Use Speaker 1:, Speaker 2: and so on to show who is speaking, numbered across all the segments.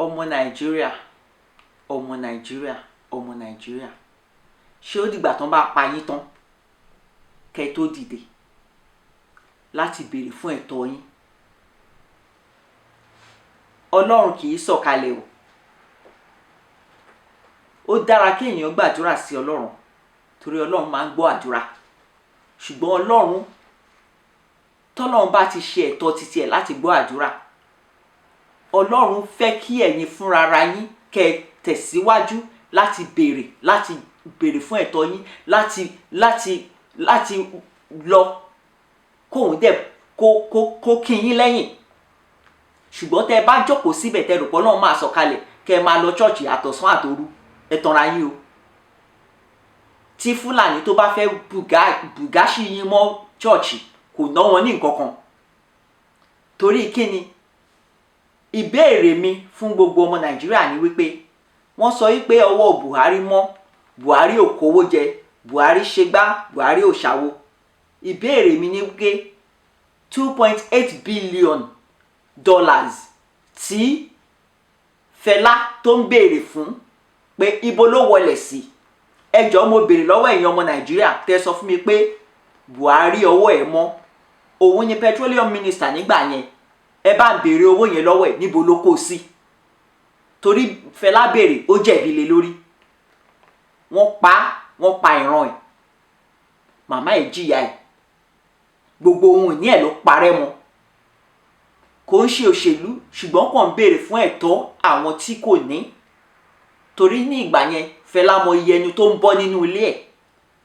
Speaker 1: ọmọ nàìjíríà ọmọ nàìjíríà ọmọ nàìjíríà ṣé ó dìgbà tán bá pa yín tán kẹ́ tó dìde láti béèrè fún ẹ̀tọ́ yín? ọlọ́run kì í sọ̀kalẹ̀ o. ó dára kí èèyàn gbàdúrà sí ọlọ́run torí ọlọ́run máa ń gbọ́ àdúrà, ṣùgbọ́n ọlọ́run tọ́lọ́run bá ti ṣe ẹ̀tọ́ títí ẹ̀ láti gbọ́ àdúrà, ọlọ́run fẹ́ kí ẹ̀yin fúnrara yín kẹ́ tẹ̀síwájú láti béèrè fún ẹ̀tọ́ yín, láti lọ kóhun dẹ̀ kó kí yín lẹ́yìn. ṣùgbọ́n tẹ́ bá jókòó síbẹ̀ tẹ́ rò pé ọlọ́run máa sọ̀kalẹ̀ kẹ́ máa lọ ṣọ́ọ̀ṣì àtọ̀sán àtòru, ẹ tanra yín o. tí fúlàní tó bá fẹ́ bùgáṣì yín mọ́ ṣọ́ọ̀ṣì kò ná wọn ní nǹkan kan. torí kíni? ìbéèrè mi fún gbogbo ọmọ nàìjíríà ni wípé wọ́n sọ wípé ọwọ́ buhari mọ́, buhari ò kówó jẹ, buhari ṣègbà, buhari ò ṣàwo. ìbéèrè mi ni wípé $2.8 billion tí Fẹlá tó ń béèrè fún pé ibo ló wọlé sí. ẹ jọ̀ọ́ mo béèrè lọ́wọ́ ẹ̀yin ọmọ nàìjíríà tẹ́ sọ fún mi pé buhari ọwọ́ ẹ̀ mọ́, òun ni petroleum minister nígbà yẹn. ẹ bá ń béèrè owó yẹn lọ́wọ́ ẹ̀ níbo ló kó sí. torí Fẹlá béèrè ó jẹ̀bi lé lórí. wọ́n pa ìran ẹ̀, màmá ẹ̀ jìyà ẹ̀, gbogbo ohun ìní ẹ̀ ló parẹ́ mọ́. kò ń ṣe òṣèlú, ṣùgbọ́n kàn ń béèrè fún ẹ̀tọ́ àwọn tí kò ní. torí ní ìgbà yẹn Fẹlá mọ iye ẹni tó ń bọ́ nínú ilé ẹ̀,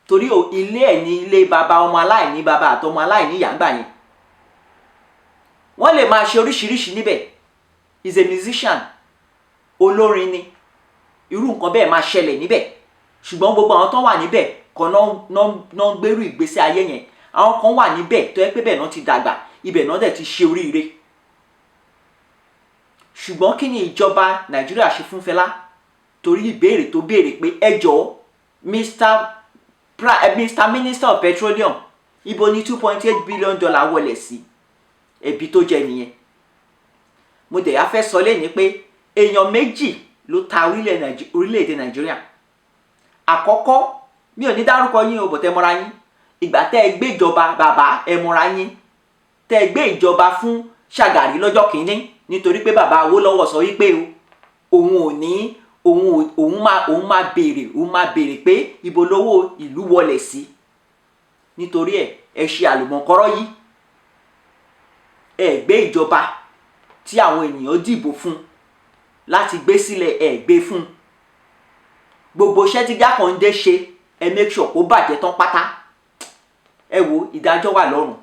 Speaker 1: torí ilé ẹ̀ ní ilé baba ọmọ aláìní baba àtọmọ aláìní ìyá ńgbà yẹn. wọ́n lè máa ṣe oríṣiríṣi níbẹ̀, is a musician, olórin ni, irú nǹkan bẹ́ẹ̀ máa ṣẹlẹ̀ níbẹ̀. ṣùgbọ́n gbogbo àwọn tó wà níbẹ̀ kan náà ń gbèrú ìgbésí ayé yẹn. àwọn kan wà níbẹ̀ tó yẹ pé bẹ́ẹ̀ náà ti dàgbà, ibẹ̀ náà dẹ̀ ti ṣe oríire. ṣùgbọ́n kí ni ìjọba nàìjíríà ṣe fún Fẹlá? torí ìbéèrè tó béèrè pé ẹ jọ̀ọ́ Mr. Minister of Petroleum, ibo ni $2.8 billion wọlé sí? ẹ̀bi tó jẹ nìyẹn. mo dẹ̀ yá fẹ́ sọ lẹ́ni pé èèyàn méjì ló ta orílẹ̀-èdè nàìjíríà. àkọ́kọ́, mi ò ní dárúkọ yín o, bọ̀tẹ́ mọ́ra yín. ìgbà tẹ́ ẹ gbé ìjọba bàbá ẹ mọ́ra yín, tẹ́ ẹ gbé ìjọba fún Ṣàgàrí lọ́jọ́ kìíní nítorí pé bàbá Awólọ́wọ̀ sọ wípé òun máa béèrè pé ibo lówó ìlú wọlé sí. nítorí ẹ ṣe àlùmọ̀kọ́rọ́ yìí, ẹ gbé ìjọba tí àwọn ènìyàn dìbò fún láti gbé sílẹ̀, ẹ gbé fún. gbogbo iṣẹ́ tí Jákàndé ṣe ẹ make sure kó bàjẹ́ tán pátá. ẹ wo, ìdájọ́ wà lọ́rùn.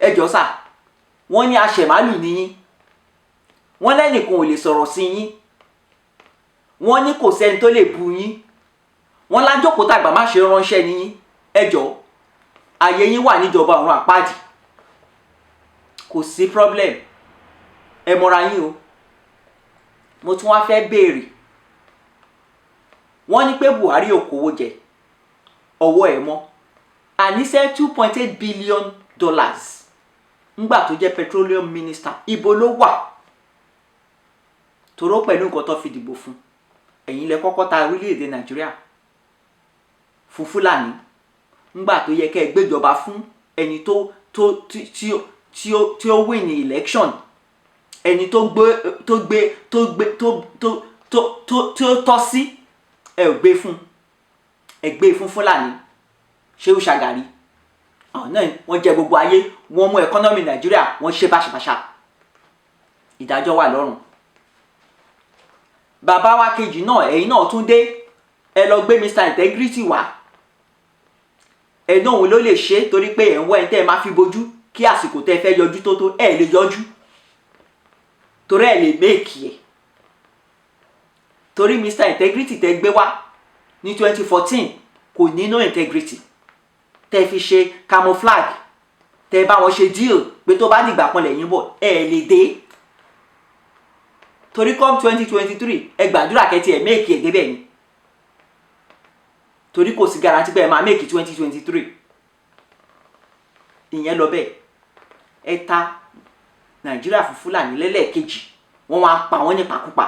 Speaker 1: ẹ jọ̀ọ́ sà, wọ́n ní aṣẹ̀málù ni yín, wọ́n lẹ́nìkan ò lè sọ̀rọ̀ sí yín, wọ́n ní kò sẹ́ni tó lè bu yín, wọ́n lájókòó tàgbà má ṣe ránṣẹ́ ní yín. ẹ jọ̀ọ́, ayé yín wà níjọba ọ̀run àpáàdì, kò sí problem, ẹ mọ́ra yín o. mo tún wá fẹ́ béèrè, wọ́n ní pé Buhari ò kówó jẹ, ọwọ́ ẹ̀ mọ́. àníṣe $2.8 billion ńgbà tó jẹ́ petroleum minister, ibo ló wà? toró pẹ̀lú nǹkan tó fi dìbò fún. ẹ̀yin lẹ kọ́kọ́ ta orílẹ̀-èdè nàìjíríà fún fúlàní, ńgbà tó yẹ kẹ́ ẹ gbéjọba fún ẹni tí ó win ní election, ẹni tó tọ́ sí, ẹ ò gbé fún. ẹ gbé fún fúlàní, Ṣehu Ṣàgàrí. àwọn náà wọ́n jẹ gbogbo ayé, wọ́n mú ẹkọ́nọ́mì nàìjíríà, wọ́n ṣe báṣabàṣa. ìdájọ́ wà lọ́rùn. bàbá wa kejì náà, ẹ̀yin náà tún dé, ẹ lọ gbé Mr. Integrity wá. ẹ náà òun ló lè ṣe, torí pé ẹ̀ ń wọ́ ẹ̀ tẹ́ ẹ máa fi bojú kí àsìkò tẹ́ ẹ fẹ́ yọjú tó ẹ lè yọjú, torí ẹ lè méèkì ẹ̀. torí Mr. Integrity tẹ́ gbé wá ní 2014 kò ní no integrity. tẹ́ fi ṣe camouflage, tẹ́ bá wọn ṣe deal pé tó bá dìgbà kan lẹ́yìn bọ̀ ẹ lè dé. torí come 2023 ẹ gbàdúrà kẹ́tì ẹ̀ méèkì ẹ̀ débẹ̀ ni, torí kò sí garanti pé ẹ máa méèkì 2023. ìyẹn lọ bẹ́ẹ̀. ẹ ta nàìjíríà fún fúlàní lẹ́lẹ́ẹ̀kejì wọ́n wá ń pa wọ́n nípakúpa,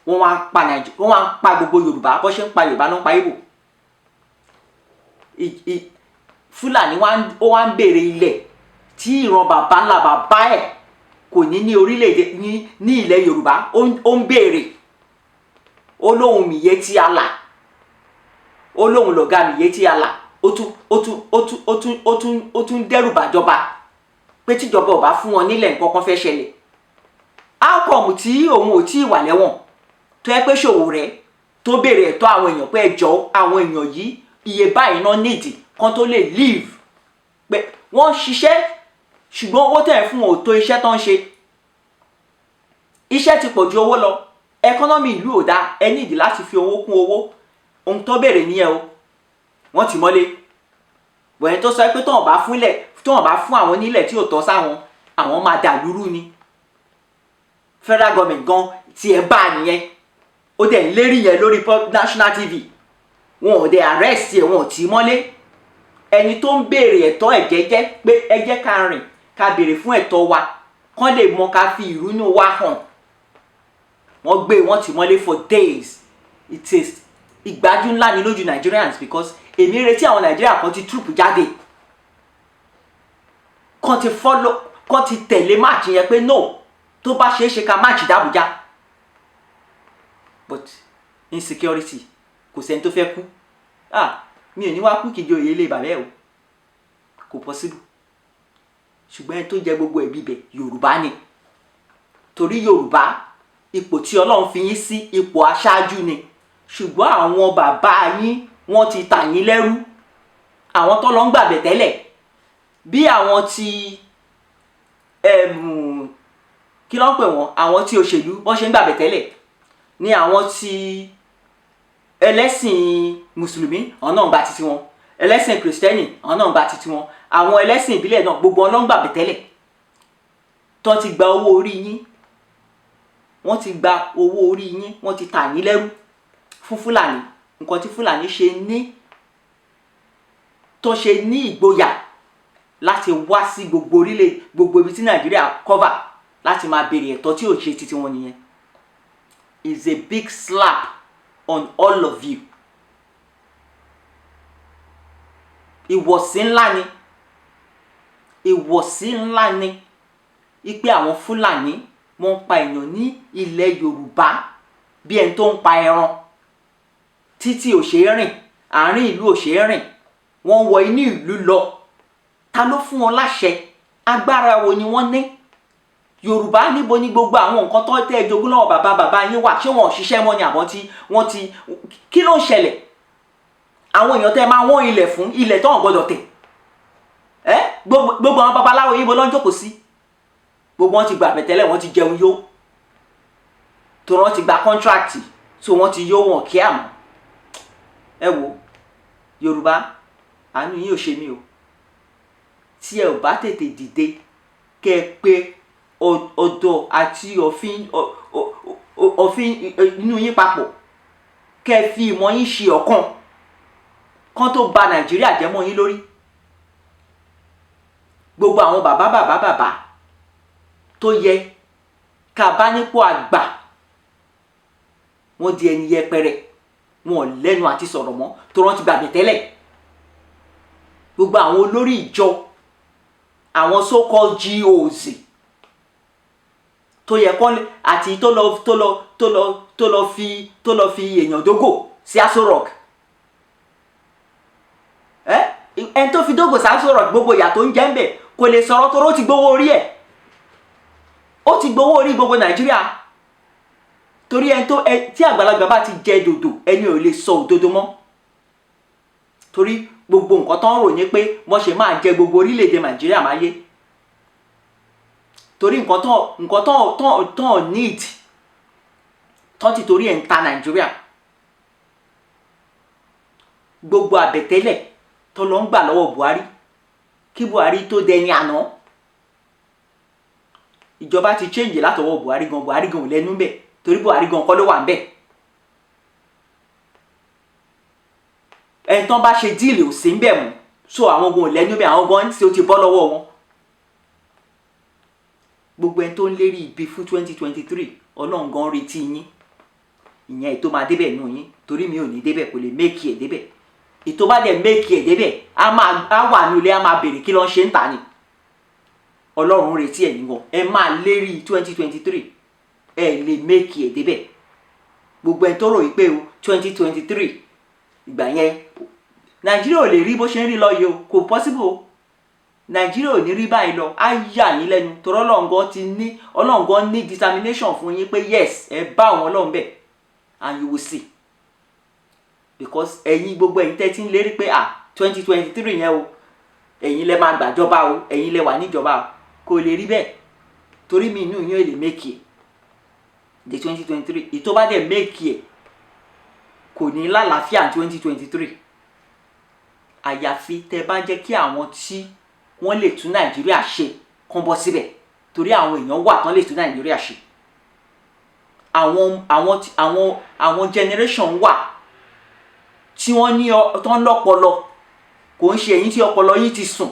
Speaker 1: wọ́n wá ń pa gbogbo Yorùbá bó ṣe ń pa Yorùbá ló ń pa Ìgbò. Fúlàní ó wá ń béèrè ilẹ̀ tí ìran bàbá ńlá bàbá ẹ̀ kò ní ní orílẹ̀-èdè ní ilẹ̀ Yorùbá, ó ń béèrè. Ó lóhun Miyetti Allah, ó lóhun lọ̀gá Miyetti Allah, ó tún dẹ́rù bàjọba pé tíjọba ò bá fún wọn nílẹ̀ nǹkan kan fẹ́ ṣẹlẹ̀. How come tí òun ò tí ì wà lẹ́wọ̀n tó yẹ pé Sowore tó béèrè ẹ̀tọ́ àwọn èèyàn pé ẹjọ́ àwọn èèyàn yìí iye báyìí náà nídìí kan tó lè live, pé wọ́n ṣiṣẹ́ ṣùgbọ́n owó tẹ̀ fún wọn ò tó iṣẹ́ tó ń ṣe. Iṣẹ́ ti pọ̀ ju owó lọ, ẹkọ́nọ́mì ìlú ò dáa, ẹ nídìí láti fi owó kún owó. Ohun tó béèrè nìyẹn o, wọ́n ti mọ́lé. Bọ̀yẹn tó sọ pé tóun bá fún àwọn nílẹ̀ tí ò tọ́ sáwọn, àwọn máa dà lúrú ni. Federal government gan tí ẹ bá nìyẹn, ó dẹ̀ ń lérí yẹn lórí national TV, wọn ò dẹ̀ arrest ẹ̀, wọn ò tì í mọ́lé. Ẹni tó ń béèrè ẹ̀tọ́ ẹ̀ jẹ́jẹ́ pé ẹ jẹ́ ká rìn ká béèrè fún ẹ̀tọ́ wa kán lè mọ ká fi ìrúnú wa hàn, wọ́n gbé wọ́n tì í mọ́lé for days. It is ìgbájú ńlá ni lójú Nigerians, because èmi retí àwọn Nigeria kan ti troop jáde, kan ti tẹ̀lé match yẹn pé no, tó bá ṣeé ṣe ká match d'Abuja. But insecurity, kò sẹ́ni tó fẹ́ kú. Mi ò ní wá kú kìjọ òye ilé bàbá ẹ̀ o, kò possible. Ṣùgbọ́n ẹni tó jẹ gbogbo ẹ̀bí bẹ̀ Yorùbá ni, torí Yorùbá ipò tí Ọlọ́run fi yín sí ipò aṣáájú ni. Ṣùgbọ́n àwọn bàbá yín wọ́n ti tà yín lẹ́rú, àwọn tó lọ ń gbàbẹ̀ tẹ́lẹ̀, bí àwọn ti kí ló ń pè wọ́n, àwọn tí òṣèlú wọ́n ṣe ń gbàbẹ̀ tẹ́lẹ̀ ní àwọn tí ẹlẹ́sìn mùsùlùmí àwọn náà ń gba titi wọn, ẹlẹ́sìn kìrìsìtẹ́nì àwọn náà ń gba titi wọn, àwọn ẹlẹ́sìn ìbílẹ̀ náà gbogbo wọn ló ń gbàbẹ̀ tẹ́lẹ̀. tó ti gba owó orí yín, wọ́n ti gba owó orí yín, wọ́n ti tà yín lẹ́rú fún Fúlàní. Nǹkan tí Fúlàní ṣe ní ìgboyà láti wá sí gbogbo ibi tí Nàìjíríà cover láti máa béèrè ẹ̀tọ́ tí ò ṣe títí wọn nìyẹn. Is a big slap on all of you. Ìwọ̀sí ńlá ni ipe àwọn Fúlàní wọ́n ń pa èèyàn ní ilẹ̀ Yorùbá bí ẹni tó ń pa ẹran. Títí ò ṣe é rìn, àárín ìlú ò ṣe é rìn, wọ́n wọ inú ìlú lọ. Ta ló fún wọn láṣẹ? Agbára wo ni wọ́n ní? Yorùbá níbo ni gbogbo àwọn nǹkan tó tẹ́ jogún lọ́wọ́ bàbá yín wà? Ṣé wọn ò ṣiṣẹ́ mọ́ ni àbọ̀ tí wọ́n ti kí ló ń ṣẹlẹ̀? Àwọn èèyàn tẹ́ máa wọ́n ilẹ̀ fún ilẹ̀ tó ń gbọ́dọ̀ tẹ̀. Gbogbo àwọn babaláwo yìí bó ló ń jókòó sí? Gbogbo wọn ti gba àbẹ̀tẹ́lẹ̀, wọ́n ti jẹun yó. Tó wọ́n ti gba kọ́ńtrákìtì, so wọ́n ti yó wọn kí àmọ́. Ẹ wo Yorùbá, àánú yín ò ṣe mí o. Tí ẹ ò bá tètè dìde kẹ́ ẹ pé ọ̀dọ̀ àti òfin inú yín papọ̀, kẹ́ ẹ fi ìmọ̀ yín ṣe ọ̀kan kán tó bà Nàìjíríà jẹ́ mọ́ yín lórí. Gbogbo àwọn bàbá tó yẹ ká bá nípò àgbà, wọ́n di ẹni yẹpẹrẹ, wọn ò lẹ́nu àti sọ̀rọ̀ mọ́ tó rántí gbàgbé tẹ́lẹ̀. Gbogbo àwọn olórí ìjọ, àwọn so-called GOs tó yẹ kọ́ àti tó lọ fi èèyàn dógò sí Aso Rock. Ẹni tó fi dógò sí Aso Rock, gbogbo ìyà tó ń jẹ ń bẹ̀ kò lè sọ̀rọ̀ tó ti gbowó orí ẹ̀. Ó ti gbowó orí gbogbo Nàìjíríà. Torí tí àgbàlagbà bá ti jẹ dòdò, ẹni ò lè sọ òdodo mọ́. Torí gbogbo nǹkan tó ń rò ní pé wọ́n ṣe máa jẹ gbogbo orílẹ̀-èdè Nàìjíríà máyé. Torí nǹkan tó need tó ti torí ẹ̀ ń ta Nàìjíríà. Gbogbo àbẹ̀tẹ́lẹ̀ tó lọ ń gbà lọ́wọ́ Buhari kí Buhari tó dẹni àná. Ìjọba ti change látọwọ́ Buhari gan ò lẹ́nu bẹ̀ torí Buhari gan kọ́ ló wà ń bẹ̀. Ẹni tán bá ṣe díìlì ò sí ń bẹ̀ mọ́, so àwọn gan ò lẹ́nu bẹ̀, àwọn gan tí ó ti bọ́ lọ́wọ́ wọn. gbogbo ẹni tó ń lérí ibi fún 2023 ọlọ́run gan retí yín. Ìyẹn ètò máa débẹ̀ nù yín torí mi ò ní débẹ̀, kò lè méèkì ẹ̀ débẹ̀. Ètò bá dẹ̀ méèkì ẹ̀ débẹ̀ á wà ní ilé, á máa béèrè kí ló ń ṣe ń tà ní. Ọlọ́run retí ẹ̀ níwọ̀n. Ẹ máa lérí 2023 ẹ lè méèkì ẹ̀ débẹ̀. Gbogbo ẹni tó rò wípé o 2023 ìgbà yẹn Nàìjíríà ò lè rí bó ṣe ń rí lọ yìí o, kò possible o. Nàìjíríà ò ní rí báyìí lọ, á yà yín lẹ́nu torí Ọlọ́run gan ní determination fún yín pé yes ẹ bá àwọn Ọlọ́run bẹ̀ and you will see. Because ẹ̀yin gbogbo ẹ̀yin tẹ́ ti ń lérí pé 2023 yẹn o ẹ̀yin lẹ máa gbàjọba o, ẹ̀yin lẹ wà níjọba o, kò lè rí bẹ́ẹ̀ torí mi inú yín ò lè make it the 2023. Ìtò bá dẹ̀ make it kò ní lálàáfíà 2023 àyàfi tẹ́ bá jẹ́ kí àwọn tí wọ́n lè tún Nàìjíríà ṣe kán bọ́ síbẹ̀ torí àwọn èèyàn wà tán lè tún Nàìjíríà ṣe. Àwọn generation wà tí wọ́n ní tán lọ́pọlọ, kò ń ṣe ẹ̀yin tí ọpọlọ yín ti sùn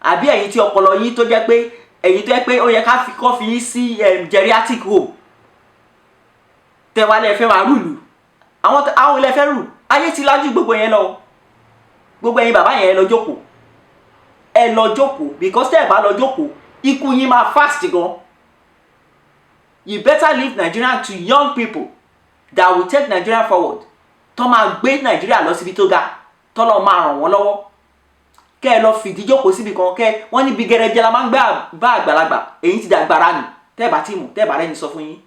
Speaker 1: àbí ẹ̀yin tí ọpọlọ yín tó jẹ́ pé ẹ̀yin tó jẹ́ pé ó yẹ kó fi yín sí geriatric home tẹ́wàá lẹ fẹ́ máa rúùlù. Àwọn ilẹ̀ fẹ́ rù, ayé ti lájú gbogbo yẹn lọ. Gbogbo ẹ̀yin bàbá yẹn lọ jókòó, ẹ lọ jókòó because tẹ́ ẹ bá lọ jókòó ikú yín máa fast gan. You better leave Nigeria to young people that will take Nigeria forward. Tó máa gbé Nigeria lọ síbi tó ga, tó lọ máa ràn wọ́n lọ́wọ́. Kẹ́ ẹ lọ fìdí jókòó síbi kan, wọ́n ní bí gẹrẹjẹ la máa ń bá àgbàlagbà, èyí ti dàgbàrà nù. Tẹ́ ẹ bá ti mú, tẹ́ ẹ bá rẹ́ni sọ fún yín.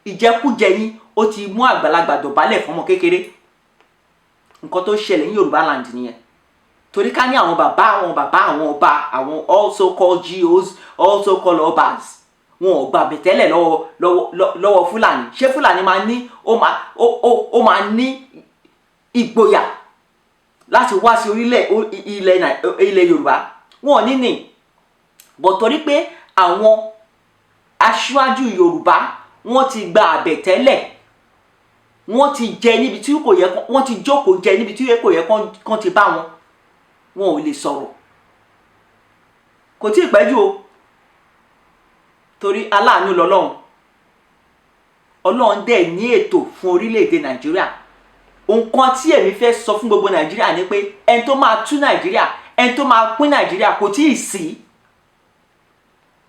Speaker 1: Ìjẹkújẹ yín ó ti mú àgbàlagbà dọ̀bálẹ̀ fún ọmọ kékeré. Nǹkan tó ṣẹlẹ̀ ní Yorùbá land nìyẹn. Torí ká ní àwọn ọba, àwọn also called GOs, also called obas, wọn ò gbà bẹ̀tẹ́lẹ̀ lọ́wọ́ Fúlàní. Ṣé Fúlàní máa ní ó máa ní ìgboyà láti wá sí ilẹ̀ Yorùbá? Wọn ò ní. But torí pé àwọn aṣáájú Yorùbá wọ́n ti gba àbẹ̀tẹ́lẹ̀, wọ́n ti jẹ níbi tí kò yẹ, wọ́n ti jókòó jẹ níbi tí kò yẹ kán ti bá wọn ò lè sọ̀rọ̀. Kò tí ì pẹ́jù o torí aláàánú lọ́lọ́run. Ọlọ́run dẹ̀ ní ètò fún orílẹ̀-èdè Nàìjíríà. Nǹkan tí èmi fẹ́ sọ fún gbogbo Nàìjíríà ni pé ẹni tó máa tú Nàìjíríà, ẹni tó máa pín Nàìjíríà kò tí ì sí.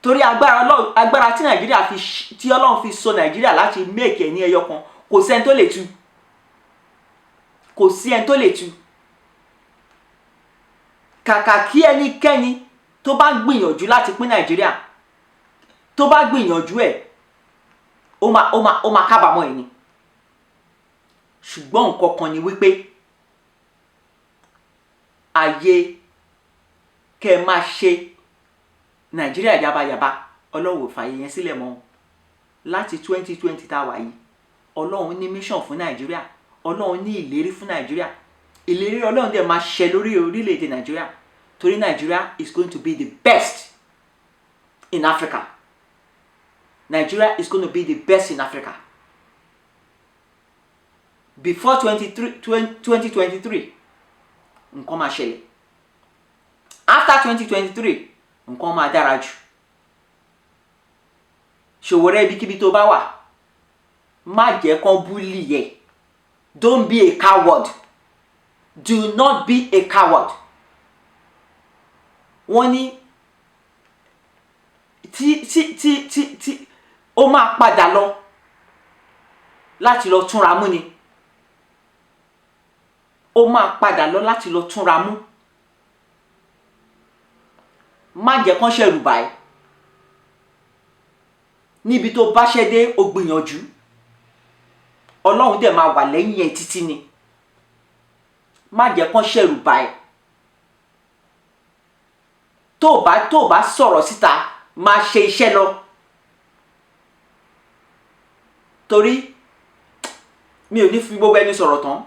Speaker 1: Torí agbára tí Ọlọ́run fi so Nàìjíríà láti make ẹ̀ ní ẹyọ kan, kò sí ẹni tó lè tú. Kò sí ẹni tó lè tú. Kàkà kí ẹnikẹ́ni tó bá gbìyànjú láti pín Nàìjíríà, tó bá gbìyànjú ẹ̀, ó máa kábàámọ̀ ẹ̀ ni. Ṣùgbọ́n nǹkan kan ni wípé ayé kẹ́ máa ṣe Nàìjíríà yabayaba, Ọlọ́run ò fààyè yẹn sílẹ̀ mọ́. Láti 2020 tá a wà yìí, Ọlọ́run ní mission fún Nàìjíríà, Ọlọ́run ní ìlérí fún Nàìjíríà. Ìlérí Ọlọ́run dẹ̀ máa ṣẹ lórí orílẹ̀-èdè Nàìjíríà torí Nàìjíríà is going to be the best in Africa. Nigeria is going to be the best in Africa. Before 2023, nǹkan máa ṣẹlẹ̀. After 2023, nǹkan máa dára jù. Ṣòwòrẹ́ ibikíbi tó bá wà, má jẹ́ kán búlì yẹ. Don't be a coward. Do not be a coward. Wọ́n ní tí ó máa padà lọ láti lọ túnra mú ni. Ó máa padà lọ láti lọ túnra mú. Má jẹ́ kán ṣẹ̀rù bà ẹ́. Níbi tó bá ṣẹ́ dé ó gbìyànjú. Ọlọ́run dẹ̀ máa wà lẹ́yìn ẹ̀ títí ni. Má jẹ́ kán ṣẹ̀rù bà ẹ́. Tó bá sọ̀rọ̀ síta, máa ṣe iṣẹ́ lọ. Torí mi ò ní fi gbogbo ẹni sọ̀rọ̀ tán.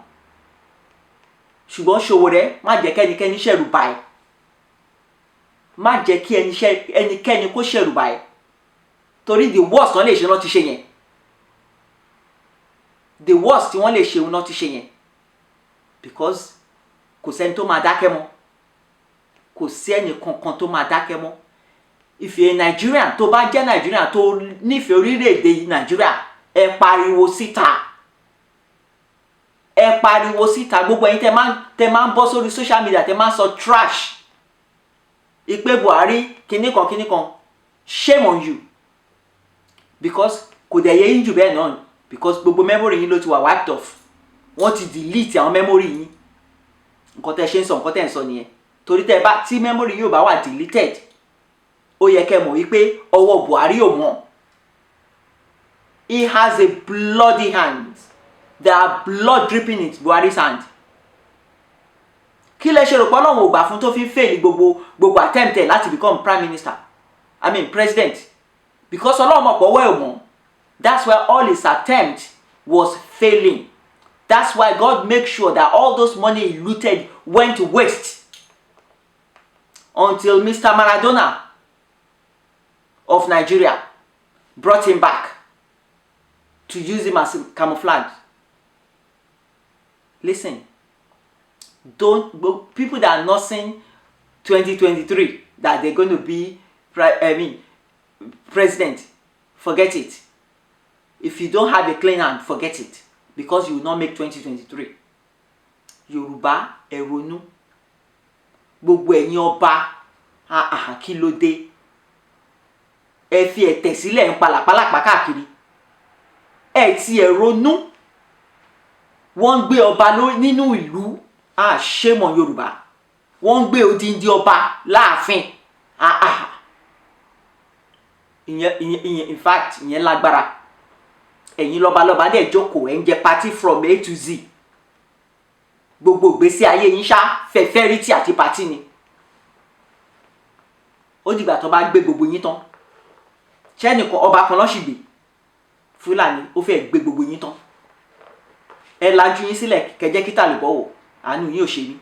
Speaker 1: Ṣùgbọ́n Ṣòwòrẹ́, má jẹ́ kẹ́nikẹ́ni ṣẹ̀rù bà ẹ́. Má jẹ́ kí ẹnikẹ́ni kó ṣẹ̀rù bà ẹ́. Torí the worst wọ́n lè ṣe náà ti ṣe yẹn. The worst tí wọ́n lè ṣe náà ti ṣe yẹn. Because kò sẹ́ni tó máa dákẹ́ mọ́. Kò sí ẹni kankan tó máa dákẹ́ mọ́. if you're a Nigerian tó bá jẹ́ Nigerian tó nífẹ̀ẹ́ orílẹ̀-èdè Nàìjíríà ẹ pariwo síta. Ẹ pariwo síta. Gbogbo ẹ̀yin tẹ́ máa ń bọ́ sórí social media tẹ́ máa ń sọ trash. Ìpè Buhari kíní kan. Shame on you. Because kò dẹ̀ yẹ yín jù bẹ́ẹ̀ náà. Because gbogbo memory yín ló ti wà wiped off. Wọ́n ti delete àwọn memory yín. Nǹkan tẹ́ ṣe ń sọ nǹkan tẹ́ ń sọ nìyẹn. Torí tí memory yóò bá wà deleted, ó yẹ kẹ́ mọ̀ wípé ọwọ́ Buhari ò mọ́. He has a bloody hand. There are blood dripping in Buhari's hand. Kí lẹ ṣe rò pé Ọlọ́run ò gbà fún tó fi fail gbogbo attempt ẹ̀ láti become prime minister? I mean president. Because Ọlọ́run mọ̀ pé ọwọ́ ẹ̀ ò mọ́. That's why all his attempt was failing. That's why God made sure that all those money he looted went to waste. Until Mr. Maradona of Nigeria brought him back to use him as camouflage. Listen, people that are not saying 2023 that they're going to be president, forget it. If you don't have a clean hand, forget it, because you will not make 2023. Yorùbá ẹ ronú. Gbogbo ẹ̀yin ọba, kí ló dé? Ẹ fi ẹ̀tẹ̀ sílẹ̀ ń palàpálàpá káàkiri. Ẹ ti ẹ ronú. Wọ́n ń gbé ọba nínú ìlú. Shame on Yorùbá. Wọ́n ń gbé odindi ọba láàfin. In fact, ìyẹn lágbára. Ẹ̀yin lọ́balọ́ba dẹ̀ jókòó ẹ̀ ń jẹ party from A to Z. Gbogbo ìgbésí ayé yín ṣá fẹ́fẹ́rítì àti party ni. Ó dìgbà tó bá gbé gbogbo yín tán. Ṣé ẹnìkan ọba kan lọ́sì gbé? Fúlàní ó fẹ́ gbé gbogbo yín tán. Ẹ lajú yín sílẹ̀ kẹjẹ́ kí tàlùbọ̀ wò. Àánú yín ò ṣe mí.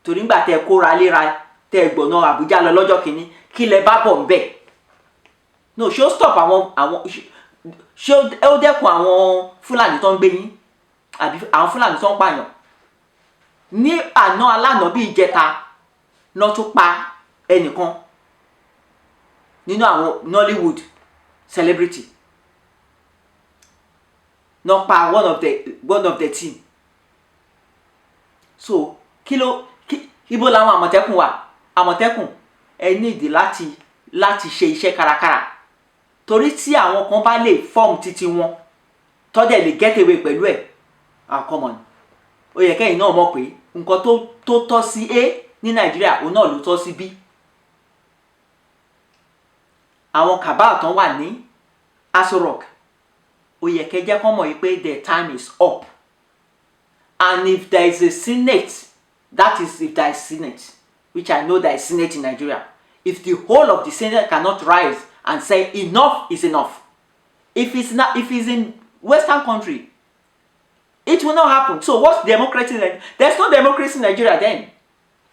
Speaker 1: Torí ńgbà tẹ́ kóra léra tẹ́ gbọ̀nà Àbújá lọ lọ́jọ́ kìíní kí lẹ bá bọ̀ ńbẹ̀. No, ṣé ó stop àwọn ṣé ó dẹ́kun àwọn Fúlàní tó ń gbé yín àbí àwọn Fúlàní tó ń pààyàn. Ní àná alánà bí ìjẹta náà tún pa ẹnìkan nínú àwọn Nollywood celebrity. Náà pa one of the team. So ibo làwọn Àmọ̀tẹ́kùn wà? Àmọ̀tẹ́kùn ẹ nídìí láti ṣe iṣẹ́ kárakára. Torí tí àwọn kan bá lè form títí wọn tọ́dẹ̀ lè get away pẹ̀lú ẹ̀, come on. Ó yẹ kẹ́yìn náà mọ̀ pé nǹkan tó tọ́ sí A ní Nàìjíríà òun náà ló tọ́ sí B. Àwọn cabal tán wà ní Aso Rock, ó yẹ kẹ́ jẹ́ kán mọ̀ yìí pé their time is up. And if there is a Senate, that is if there is Senate, which I know there is Senate in Nigeria. If the whole of the Senate cannot rise and say enough is enough, if it's in Western country, it will not happen. So what's democracy? There's no democracy in Nigeria then.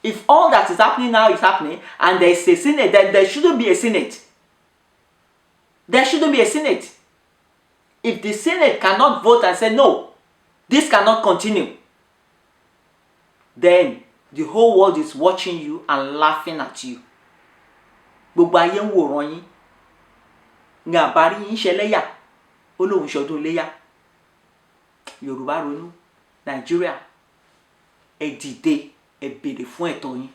Speaker 1: If all that is happening now is happening and there is a Senate, then there shouldn't be a Senate. There shouldn't be a Senate. If the Senate cannot vote and say no, this cannot continue, then the whole world is watching you and laughing at you. Gbogbo ayé ń wòran yín. Ní àbárí yín ṣẹlẹ́yà, ó lóun ṣọdún léyà. Yorùbá ronú, Nàìjíríà, ẹ dìde, ẹ béèrè fún ẹ̀tọ́ yín.